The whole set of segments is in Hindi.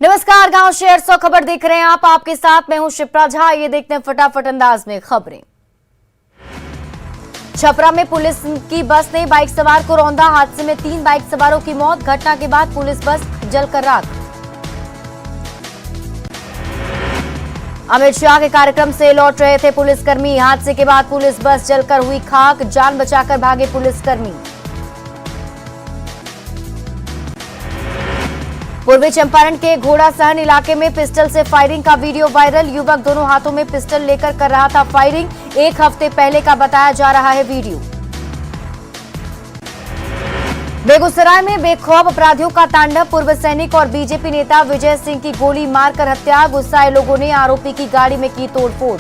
नमस्कार, गांव शहर 100 खबर देख रहे हैं आप। आपके साथ मैं हूं शिप्रा झा। ये देखते हैं फटाफट अंदाज में खबरें। छपरा में पुलिस की बस ने बाइक सवार को रौंदा। हादसे में 3 बाइक सवारों की मौत। घटना के बाद पुलिस बस जलकर राख। अमित शाह के कार्यक्रम से लौट रहे थे पुलिसकर्मी। हादसे के बाद पुलिस बस जलकर हुई खाक। जान बचाकर भागे पुलिसकर्मी। पूर्वी चंपारण के घोड़ा सहन इलाके में पिस्टल से फायरिंग का वीडियो वायरल। युवक दोनों हाथों में पिस्टल लेकर कर रहा था फायरिंग। 1 हफ्ते पहले का बताया जा रहा है वीडियो। बेगूसराय में बेखौफ अपराधियों का तांडव। पूर्व सैनिक और बीजेपी नेता विजय सिंह की गोली मारकर हत्या। गुस्साए लोगों ने आरोपी की गाड़ी में की तोड़फोड़।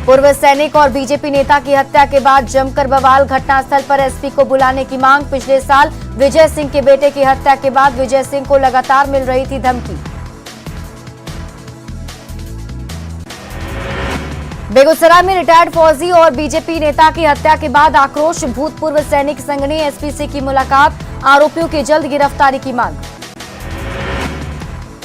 पूर्व सैनिक और बीजेपी नेता की हत्या के बाद जमकर बवाल। घटनास्थल पर एसपी को बुलाने की मांग। पिछले साल विजय सिंह के बेटे की हत्या के बाद विजय सिंह को लगातार मिल रही थी धमकी। बेगूसराय में रिटायर्ड फौजी और बीजेपी नेता की हत्या के बाद आक्रोश। भूतपूर्व सैनिक संघ ने एसपी से की मुलाकात। आरोपियों की जल्द गिरफ्तारी की मांग।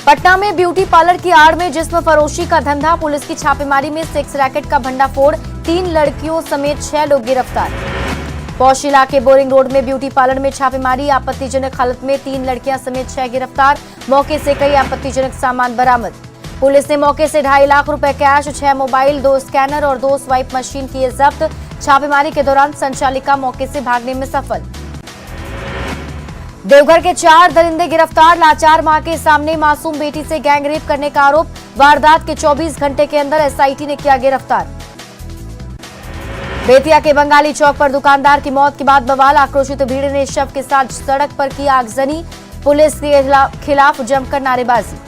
पटना में ब्यूटी पार्लर की आड़ में जिस्म फरोशी का धंधा। पुलिस की छापेमारी में सेक्स रैकेट का भंडाफोड़। 3 लड़कियों समेत 6 लोग गिरफ्तार। पौष इलाके बोरिंग रोड में ब्यूटी पार्लर में छापेमारी। आपत्तिजनक हालत में 3 लड़कियां समेत 6 गिरफ्तार। मौके से कई आपत्तिजनक सामान बरामद। पुलिस ने मौके से 2.5 लाख रुपए कैश, 6 मोबाइल, 2 स्कैनर और 2 स्वाइप मशीन किए जब्त। छापेमारी के दौरान संचालिका मौके से भागने में सफल। देवघर के 4 दरिंदे गिरफ्तार। लाचार मां के सामने मासूम बेटी से गैंगरेप करने का आरोप। वारदात के 24 घंटे के अंदर एसआईटी ने किया गिरफ्तार। बेतिया के बंगाली चौक पर दुकानदार की मौत के बाद बवाल। आक्रोशित भीड़ ने शव के साथ सड़क पर की आगजनी। पुलिस के खिलाफ जमकर नारेबाजी।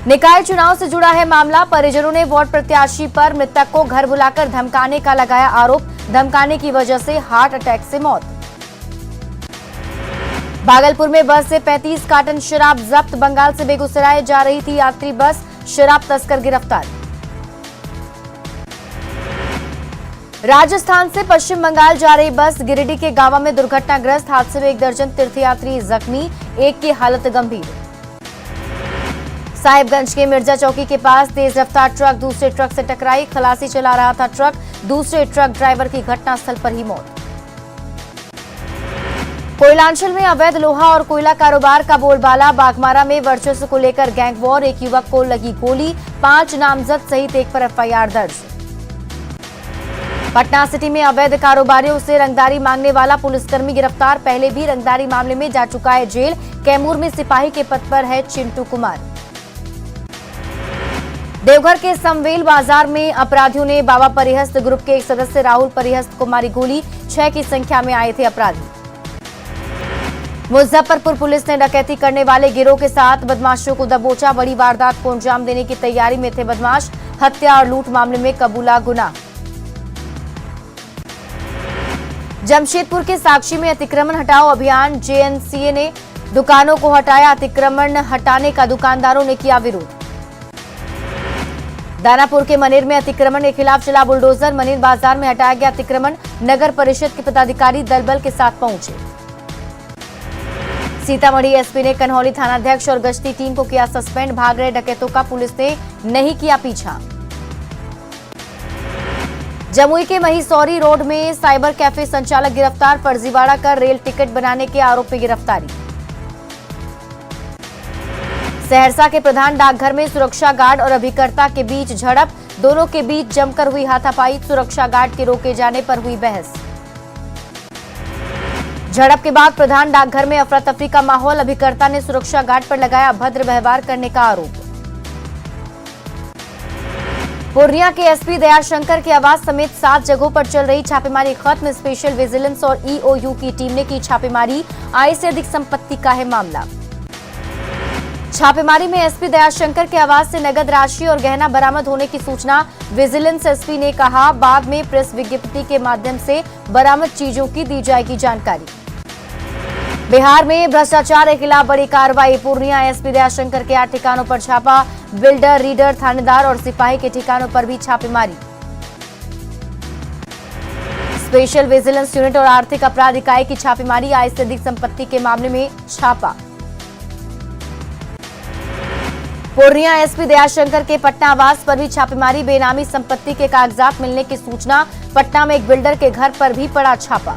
निकाय चुनाव से जुड़ा है मामला। परिजनों ने वार्ड प्रत्याशी पर मृतक को घर बुलाकर धमकाने का लगाया आरोप। धमकाने की वजह से हार्ट अटैक से मौत। भागलपुर में बस से 35 कार्टन शराब जब्त। बंगाल से बेगूसराय जा रही थी यात्री बस। शराब तस्कर गिरफ्तार। राजस्थान से पश्चिम बंगाल जा रही बस गिरिडीह के गांवा में दुर्घटनाग्रस्त। हादसे में 1 दर्जन तीर्थयात्री जख्मी, 1 की हालत गंभीर। साहिबगंज के मिर्जा चौकी के पास तेज रफ्तार ट्रक दूसरे ट्रक से टकराई। खलासी चला रहा था ट्रक। दूसरे ट्रक ड्राइवर की घटनास्थल पर ही मौत। कोयलांचल में अवैध लोहा और कोयला कारोबार का बोलबाला। बागमारा में वर्चस्व को लेकर गैंग वॉर। 1 युवक को लगी गोली। 5 नामजद सहित 1 पर एफआईआर दर्ज। पटना सिटी में अवैध कारोबारियों से रंगदारी मांगने वाला पुलिसकर्मी गिरफ्तार। पहले भी रंगदारी मामले में जा चुका है जेल। कैमूर में सिपाही के पद पर है चिंटू कुमार। देवघर के समवेल बाजार में अपराधियों ने बाबा परिहस्त ग्रुप के एक सदस्य राहुल परिहस्त को मारी गोली। 6 की संख्या में आए थे अपराधी। मुजफ्फरपुर पुलिस ने डकैती करने वाले गिरोह के साथ बदमाशों को दबोचा। बड़ी वारदात को अंजाम देने की तैयारी में थे बदमाश। हत्या और लूट मामले में कबूला गुनाह। जमशेदपुर के साक्षी में अतिक्रमण हटाओ अभियान। जेएनसीए ने दुकानों को हटाया। अतिक्रमण हटाने का दुकानदारों ने किया विरोध। दानापुर के मनेर में अतिक्रमण के खिलाफ चला बुलडोजर। मनेर बाजार में हटाया गया अतिक्रमण। नगर परिषद के पदाधिकारी दल बल के साथ पहुंचे। सीतामढ़ी एसपी ने कन्हौली थानाध्यक्ष और गश्ती टीम को किया सस्पेंड। भाग रहे डकैतों का पुलिस ने नहीं किया पीछा। जमुई के महिसौरी रोड में साइबर कैफे संचालक गिरफ्तार। फर्जीवाड़ा कर रेल टिकट बनाने के आरोप में गिरफ्तारी। सहरसा के प्रधान डाकघर में सुरक्षा गार्ड और अभिकर्ता के बीच झड़प। दोनों के बीच जमकर हुई हाथापाई। सुरक्षा गार्ड के रोके जाने पर हुई बहस। झड़प के बाद प्रधान डाकघर में अफरा तफरी का माहौल। अभिकर्ता ने सुरक्षा गार्ड पर लगाया अभद्र व्यवहार करने का आरोप। पूर्णिया के एसपी दयाशंकर के आवास समेत 7 जगहों पर चल रही छापेमारी खत्म। स्पेशल विजिलेंस और ईओयू की टीम ने की छापेमारी। आय से अधिक संपत्ति का है मामला। छापेमारी में एसपी दयाशंकर के आवास से नगद राशि और गहना बरामद होने की सूचना। विजिलेंस एसपी ने कहा बाद में प्रेस विज्ञप्ति के माध्यम से बरामद चीजों की दी जाएगी जानकारी। बिहार में भ्रष्टाचार के खिलाफ बड़ी कार्रवाई। पूर्णिया एसपी दयाशंकर के 8 ठिकानों पर छापा। बिल्डर, रीडर, थानेदार और सिपाही के ठिकानों पर भी छापेमारी। स्पेशल विजिलेंस यूनिट और आर्थिक अपराध इकाई की छापेमारी, आय से अधिक संपत्ति के मामले में छापा। पूर्णिया एसपी दयाशंकर के पटना आवास पर भी छापेमारी, बेनामी संपत्ति के कागजात मिलने की सूचना। पटना में एक बिल्डर के घर पर भी पड़ा छापा।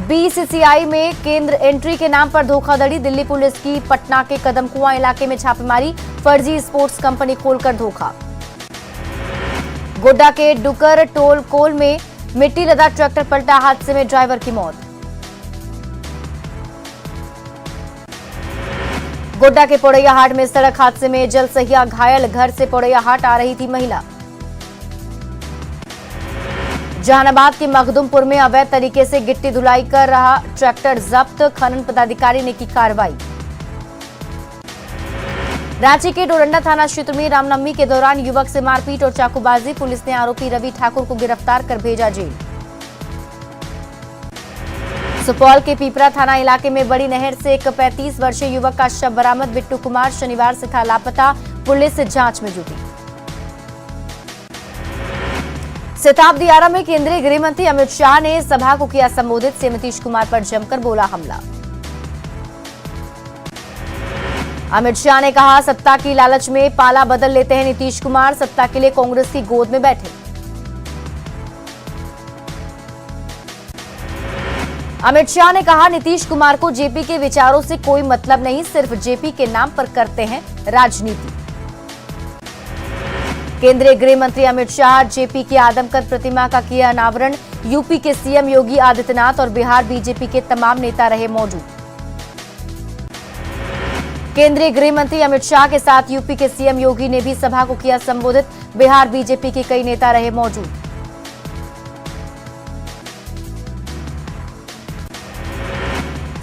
बीसीसीआई में केंद्र एंट्री के नाम पर धोखाधड़ी, दिल्ली पुलिस की पटना के कदमकुआं इलाके में छापेमारी, फर्जी स्पोर्ट्स कंपनी खोलकर धोखा। गोड्डा के डुकर टोल कोल में मिट्टी लदा ट्रैक्टर पलटा, हादसे में ड्राइवर की मौत। गोड्डा के पोड़ैया हाट में सड़क हादसे में जलसहिया घायल, घर से पोड़ैया हाट आ रही थी महिला। जहानाबाद के मखदुमपुर में अवैध तरीके से गिट्टी धुलाई कर रहा ट्रैक्टर जब्त, खनन पदाधिकारी ने की कार्रवाई। रांची के डोरंडा थाना क्षेत्र में रामनवमी के दौरान युवक से मारपीट और चाकूबाजी, पुलिस ने आरोपी रवि ठाकुर को गिरफ्तार कर भेजा जेल। सुपौल के पीपरा थाना इलाके में बड़ी नहर से एक 35 वर्षीय युवक का शव बरामद, बिट्टू कुमार शनिवार से था लापता, पुलिस जांच में जुटी। शताब्दी आरा में केंद्रीय गृह मंत्री अमित शाह ने सभा को किया संबोधित, सीएम नीतीश कुमार पर जमकर बोला हमला। अमित शाह ने कहा, सत्ता की लालच में पाला बदल लेते हैं नीतीश कुमार, सत्ता के लिए कांग्रेस की गोद में बैठे। अमित शाह ने कहा, नीतीश कुमार को जेपी के विचारों से कोई मतलब नहीं, सिर्फ जेपी के नाम पर करते हैं राजनीति। केंद्रीय गृह मंत्री अमित शाह जेपी की आदमकद प्रतिमा का किया अनावरण, यूपी के सीएम योगी आदित्यनाथ और बिहार बीजेपी के तमाम नेता रहे मौजूद। केंद्रीय गृह मंत्री अमित शाह के साथ यूपी के सीएम योगी ने भी सभा को किया संबोधित, बिहार बीजेपी के कई नेता रहे मौजूद।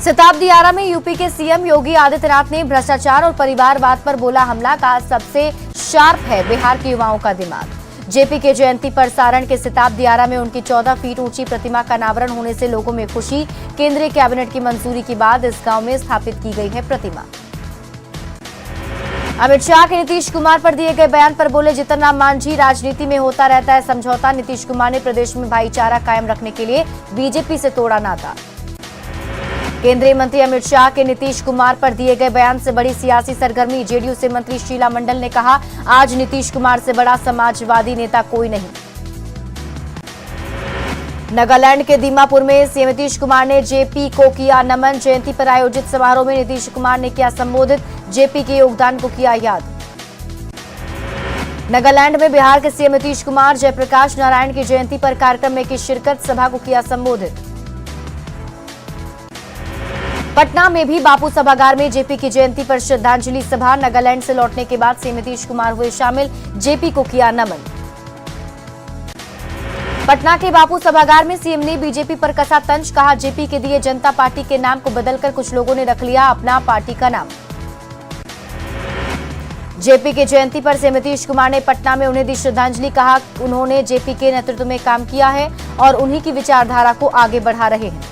शताब्दी आरा में यूपी के सीएम योगी आदित्यनाथ ने भ्रष्टाचार और परिवारवाद पर बोला हमला, कहा सबसे शार्प है बिहार के युवाओं का दिमाग। जेपी के जयंती पर सारण के शताब्दी आरा में उनकी 14 फीट ऊंची प्रतिमा का अनावरण होने से लोगों में खुशी, केंद्रीय कैबिनेट की मंजूरी के बाद इस गांव में स्थापित की गई है प्रतिमा। अमित शाह के नीतीश कुमार पर दिए गए बयान पर बोले जीतन राम मांझी, राजनीति में होता रहता है समझौता, नीतीश कुमार ने प्रदेश में भाईचारा कायम रखने के लिए बीजेपी से तोड़ा नाता। केंद्रीय मंत्री अमित शाह के नीतीश कुमार पर दिए गए बयान से बड़ी सियासी सरगर्मी, जेडीयू से मंत्री शीला मंडल ने कहा, आज नीतीश कुमार से बड़ा समाजवादी नेता कोई नहीं। नागालैंड के दीमापुर में सीएम नीतीश कुमार ने जेपी को किया नमन, जयंती पर आयोजित समारोह में नीतीश कुमार ने किया संबोधित, जेपी के योगदान को किया याद। नागालैंड में बिहार के सीएम नीतीश कुमार जयप्रकाश नारायण की जयंती पर कार्यक्रम में की शिरकत, सभा को किया संबोधित। पटना में भी बापू सभागार में जेपी की जयंती पर श्रद्धांजलि सभा, नागालैंड से लौटने के बाद सीएम नीतीश कुमार हुए शामिल, जेपी को किया नमन। पटना के बापू सभागार में सीएम ने बीजेपी पर कसा तंज, कहा जेपी के दिए जनता पार्टी के नाम को बदलकर कुछ लोगों ने रख लिया अपना पार्टी का नाम। जेपी की जयंती पर सीएम नीतीश कुमार ने पटना में उन्हें दी श्रद्धांजलि, कहा उन्होंने जेपी के नेतृत्व में काम किया है और उन्हीं की विचारधारा को आगे बढ़ा रहे हैं।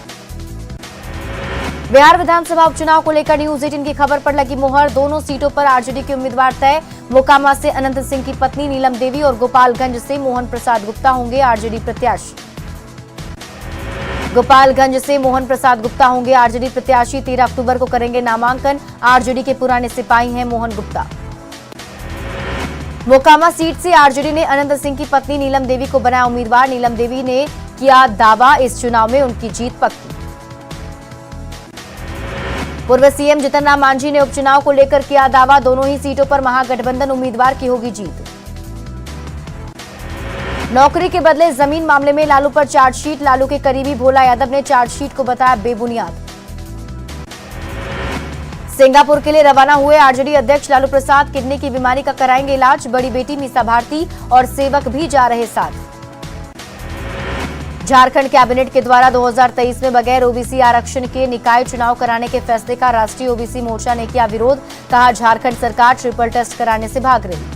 बिहार विधानसभा उपचुनाव को लेकर न्यूज 18 की खबर पर लगी मुहर, दोनों सीटों पर आरजेडी के उम्मीदवार तय, मोकामा से अनंत सिंह की पत्नी नीलम देवी और गोपालगंज से मोहन प्रसाद गुप्ता होंगे आरजेडी प्रत्याशी। गोपालगंज से मोहन प्रसाद गुप्ता होंगे आरजेडी प्रत्याशी, 13 अक्टूबर को करेंगे नामांकन, आरजेडी के पुराने सिपाही हैं मोहन गुप्ता। मोकामा सीट से आरजेडी ने अनंत सिंह की पत्नी नीलम देवी को बनाया उम्मीदवार, नीलम देवी ने किया दावा इस चुनाव में उनकी जीत पक्की। पूर्व सीएम जीतन राम मांझी ने उपचुनाव को लेकर किया दावा, दोनों ही सीटों पर महागठबंधन उम्मीदवार की होगी जीत। नौकरी के बदले जमीन मामले में लालू पर चार्जशीट, लालू के करीबी भोला यादव ने चार्जशीट को बताया बेबुनियाद। सिंगापुर के लिए रवाना हुए आरजेडी अध्यक्ष लालू प्रसाद, किडनी की बीमारी का कराएंगे इलाज, बड़ी बेटी मीसा भारती और सेवक भी जा रहे साथ। झारखंड कैबिनेट के द्वारा 2023 में बगैर ओबीसी आरक्षण के निकाय चुनाव कराने के फैसले का राष्ट्रीय ओबीसी मोर्चा ने किया विरोध, कहा झारखंड सरकार ट्रिपल टेस्ट कराने से भाग रही।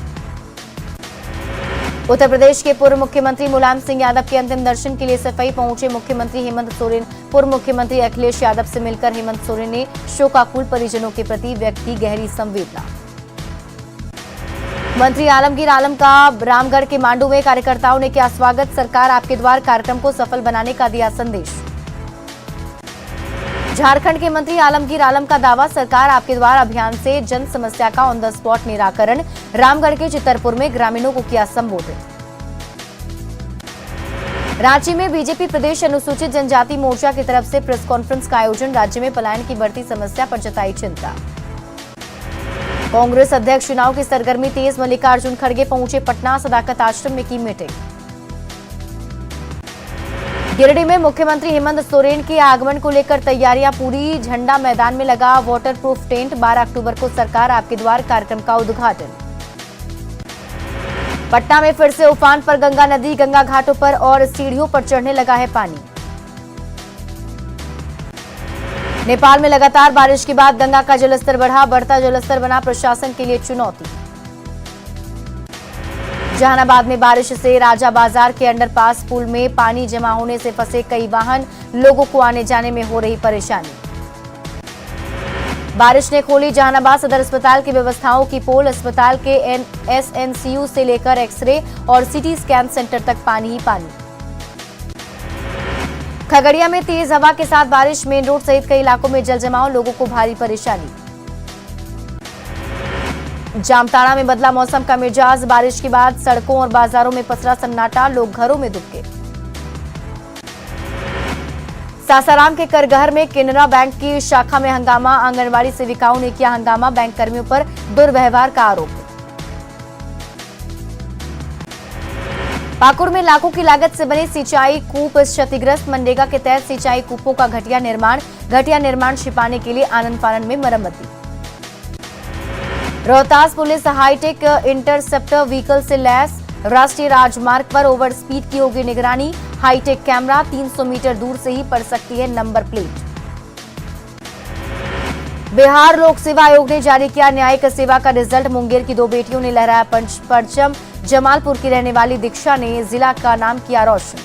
उत्तर प्रदेश के पूर्व मुख्यमंत्री मुलायम सिंह यादव के अंतिम दर्शन के लिए सफाई पहुंचे मुख्यमंत्री हेमंत सोरेन, पूर्व मुख्यमंत्री अखिलेश यादव से मिलकर हेमंत सोरेन ने शोकाकुल परिजनों के प्रति व्यक्त की गहरी संवेदना। मंत्री आलमगीर आलम का रामगढ़ के मांडू में कार्यकर्ताओं ने किया स्वागत। सरकार आपके द्वार कार्यक्रम को सफल बनाने का दिया संदेश। झारखंड के मंत्री आलमगीर आलम का दावा, सरकार आपके द्वार अभियान से जन समस्या का ऑन द स्पॉट निराकरण। रामगढ़ के चितरपुर में ग्रामीणों को किया संबोधित। रांची में बीजेपी प्रदेश अनुसूचित जनजाति मोर्चा की तरफ से प्रेस कॉन्फ्रेंस का आयोजन। राज्य में पलायन की बढ़ती समस्या पर जताई चिंता। कांग्रेस अध्यक्ष चुनाव की सरगर्मी तेज। मल्लिकार्जुन खड़गे पहुंचे पटना, सदाकत आश्रम में की मीटिंग। गिरिडीह में मुख्यमंत्री हेमंत सोरेन के आगमन को लेकर तैयारियां पूरी। झंडा मैदान में लगा वाटर प्रूफ टेंट। 12 अक्टूबर को सरकार आपके द्वार कार्यक्रम का उद्घाटन। पटना में फिर से उफान पर गंगा नदी। गंगा घाटों पर और सीढ़ियों पर चढ़ने लगा है पानी। नेपाल में लगातार बारिश के बाद गंगा का जलस्तर बढ़ा। बढ़ता जलस्तर बना प्रशासन के लिए चुनौती। जहानाबाद में बारिश से राजा बाजार के अंडरपास पुल में पानी जमा होने से फंसे कई वाहन। लोगों को आने जाने में हो रही परेशानी। बारिश ने खोली जहानाबाद सदर अस्पताल की व्यवस्थाओं की पोल। अस्पताल के एसएनसीयू से लेकर एक्सरे और सीटी स्कैन सेंटर तक पानी ही पानी। खगड़िया में तेज हवा के साथ बारिश। मेन रोड सहित कई इलाकों में जल जमाव। लोगों को भारी परेशानी। जामताड़ा में बदला मौसम का मिजाज। बारिश के बाद सड़कों और बाजारों में पसरा सन्नाटा। लोग घरों में दुबके। सासाराम के करगहर में केनरा बैंक की शाखा में हंगामा। आंगनबाड़ी सेविकाओं ने किया हंगामा। बैंक कर्मियों पर दुर्व्यवहार का आरोप। पाकुड़ में लाखों की लागत से बने सिंचाई कूप क्षतिग्रस्त। मनरेगा के तहत सिंचाई कूपों का घटिया निर्माण छिपाने के लिए आनन फानन में मरम्मती। Rohtas police hitech interceptor vehicle से लैस। राष्ट्रीय राजमार्ग पर ओवर स्पीड की होगी निगरानी। Hi tech camera. 300 मीटर दूर से ही पड़ सकती है नंबर प्लेट। बिहार लोक सेवा आयोग ने जारी किया न्यायिक सेवा का रिजल्ट। मुंगेर की 2 बेटियों ने लहराया परचम। जमालपुर की रहने वाली दीक्षा ने जिला का नाम किया रोशन।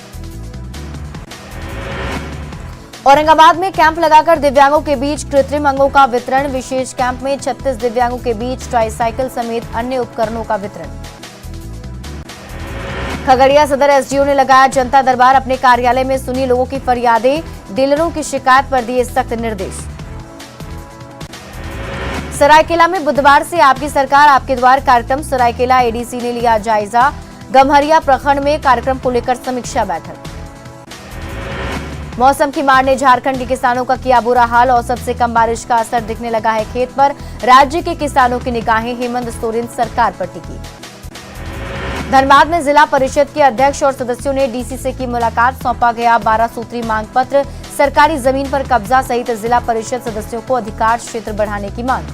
औरंगाबाद में कैंप लगाकर दिव्यांगों के बीच कृत्रिम अंगों का वितरण। विशेष कैंप में 36 दिव्यांगों के बीच ट्राईसाइकिल समेत अन्य उपकरणों का वितरण। खगड़िया सदर एसडीओ ने लगाया जनता दरबार। अपने कार्यालय में सुनी लोगों की फरियादें। डीलरों की शिकायत पर दिए सख्त निर्देश। सरायकेला में बुधवार से आपकी सरकार आपके द्वार कार्यक्रम। सरायकेला एडीसी ने लिया जायजा। गम्हरिया प्रखंड में कार्यक्रम को लेकर समीक्षा बैठक। मौसम की मार ने झारखंड के किसानों का किया बुरा हाल। औसत से कम बारिश का असर दिखने लगा है खेत पर। राज्य के किसानों की निगाहें हेमंत सोरेन सरकार पर टिकी। धनबाद में जिला परिषद के अध्यक्ष और सदस्यों ने डीसी से की मुलाकात। सौंपा गया 12 सूत्री मांग पत्र। सरकारी जमीन पर कब्जा सहित जिला परिषद सदस्यों को अधिकार क्षेत्र बढ़ाने की मांग।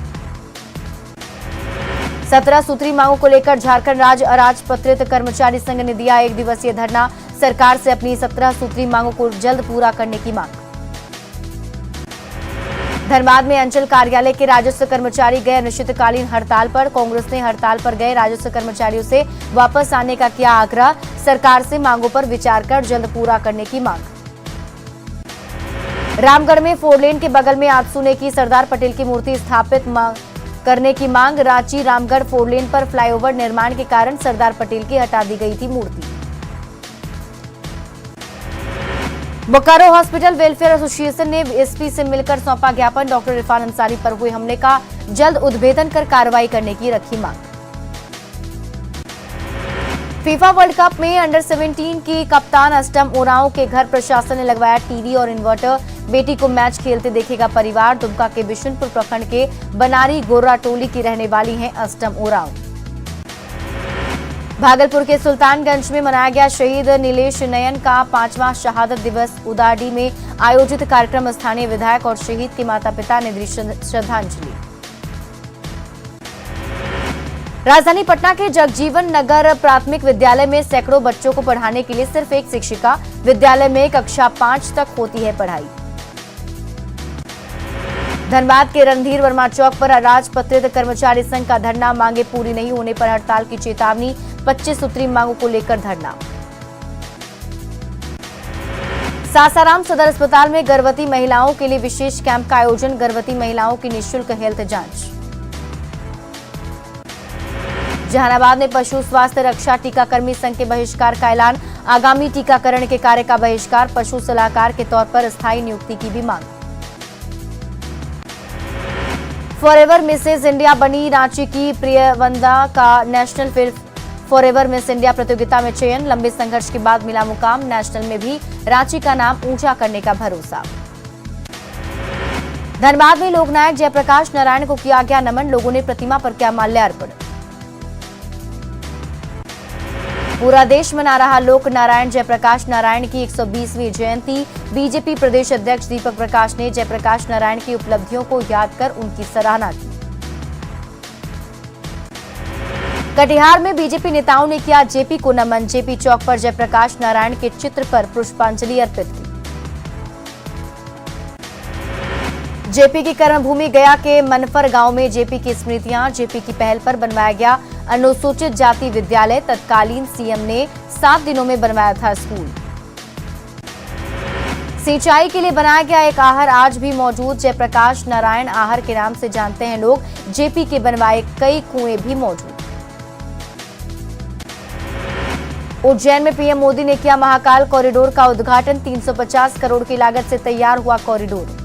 17 सूत्री मांगों को लेकर झारखंड राज्य अराजपत्रित कर्मचारी संघ ने दिया 1 दिवसीय धरना। सरकार से अपनी 17 सूत्री मांगों को जल्द पूरा करने की मांग। धनबाद में अंचल कार्यालय के राजस्व कर्मचारी गए अनिश्चितकालीन हड़ताल पर। कांग्रेस ने हड़ताल पर गए राजस्व कर्मचारियों से वापस आने का किया आग्रह। सरकार से मांगों पर विचार कर जल्द पूरा करने की मांग। रामगढ़ में 4 लेन के बगल में आजसू ने की सरदार पटेल की मूर्ति स्थापित करने की मांग। रांची रामगढ़ 4 लेन पर फ्लाईओवर निर्माण के कारण सरदार पटेल की हटा दी गई थी मूर्ति। बोकारो हॉस्पिटल वेलफेयर एसोसिएशन ने एसपी से मिलकर सौंपा ज्ञापन। डॉक्टर इरफान अंसारी पर हुए हमले का जल्द उद्भेदन कर कार्रवाई करने की रखी मांग। फीफा वर्ल्ड कप में अंडर 17 की कप्तान अष्टम ओरांव के घर प्रशासन ने लगवाया टीवी और इन्वर्टर। बेटी को मैच खेलते देखेगा परिवार। दुमका के बिशुनपुर प्रखंड के बनारी गोर्रा टोली की रहने वाली हैं अष्टम ओरांव। भागलपुर के सुल्तानगंज में मनाया गया शहीद नीलेश नयन का 5वां शहादत दिवस। उदाडी में आयोजित कार्यक्रम स्थानीय विधायक और शहीद के माता पिता ने दी श्रद्धांजलि। राजधानी पटना के जगजीवन नगर प्राथमिक विद्यालय में सैकड़ों बच्चों को पढ़ाने के लिए सिर्फ एक शिक्षिका। विद्यालय में कक्षा 5 तक होती है पढ़ाई। धनबाद के रणधीर वर्मा चौक पर अराजपत्रित कर्मचारी संघ का धरना। मांगे पूरी नहीं होने पर हड़ताल की चेतावनी। 25 सूत्री मांगों को लेकर धरना। सासाराम सदर अस्पताल में गर्भवती महिलाओं के लिए विशेष कैंप का आयोजन। गर्भवती महिलाओं की निःशुल्क हेल्थ जांच। जहानाबाद में पशु स्वास्थ्य रक्षा टीकाकर्मी संघ के बहिष्कार का ऐलान। आगामी टीकाकरण के कार्य का बहिष्कार। पशु सलाहकार के तौर पर स्थायी नियुक्ति की भी मांग। फॉरएवर मिसेज इंडिया बनी रांची की प्रियवंदा का national film forever miss India प्रतियोगिता में चयन। लंबे संघर्ष के बाद मिला मुकाम। नेशनल में भी रांची का नाम ऊंचा करने का भरोसा। धनबाद में लोकनायक जयप्रकाश नारायण को किया गया नमन। लोगों ने प्रतिमा पर किया माल्यार्पण। पूरा देश मना रहा लोक नारायण जयप्रकाश नारायण की 120वीं जयंती। बीजेपी प्रदेश अध्यक्ष दीपक प्रकाश ने जयप्रकाश नारायण की उपलब्धियों को याद कर उनकी सराहना की। कटिहार में बीजेपी नेताओं ने किया जेपी को नमन। जेपी चौक पर जयप्रकाश नारायण के चित्र पर पुष्पांजलि अर्पित की। जेपी की कर्मभूमि गया के मनफर गांव में जेपी की स्मृतियां। जेपी की पहल पर बनवाया गया अनुसूचित जाति विद्यालय। तत्कालीन सीएम ने 7 दिनों में बनवाया था स्कूल। सिंचाई के लिए बनाया गया एक आहर आज भी मौजूद। जयप्रकाश नारायण आहर के नाम से जानते हैं लोग। जेपी के बनवाए कई कुएं भी मौजूद। उज्जैन में पीएम मोदी ने किया महाकाल कॉरिडोर का उद्घाटन। 350 करोड़ की लागत से तैयार हुआ कॉरिडोर।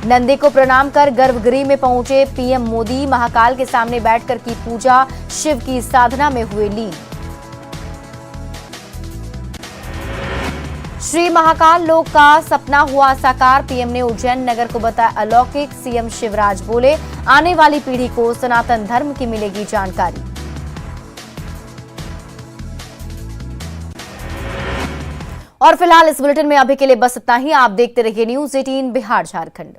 नंदी को प्रणाम कर गर्भगृह में पहुंचे पीएम मोदी। महाकाल के सामने बैठकर की पूजा। शिव की साधना में हुए लीन। श्री महाकाल लोक का सपना हुआ साकार। पीएम ने उज्जैन नगर को बताया अलौकिक। सीएम शिवराज बोले आने वाली पीढ़ी को सनातन धर्म की मिलेगी जानकारी। और फिलहाल इस बुलेटिन में अभी के लिए बस इतना ही। आप देखते रहिए न्यूज़ 18 बिहार झारखंड।